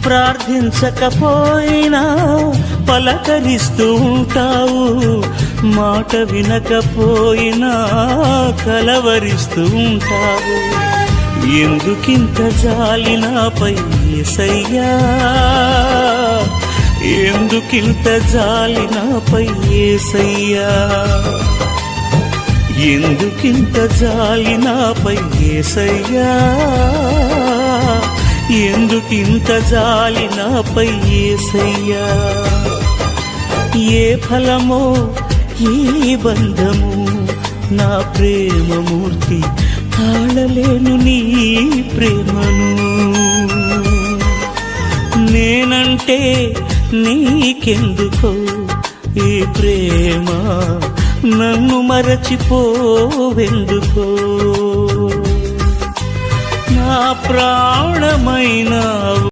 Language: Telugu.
ప్రార్థించకపోయినా పలకరిస్తూ ఉంటావు, మాట వినకపోయినా కలవరిస్తూ ఉంటావు. ఎందుకింత జాలి నాపై యేసయ్యా, ఎందుకింత జాలి నాపై యేసయ్యా, ఎందుకింత జాలి నాపై యేసయ్యా, ఎందుకింత జాలి నాపై యేసయ్యా. ఏ ఫలమో ఈ బంధము, నా ప్రేమమూర్తి తాళలేను నీ ప్రేమను. నేనంటే నీకెందుకో ఈ ప్రేమ, నన్ను మరచిపోవెందుకో. నా ప్రాణమైనా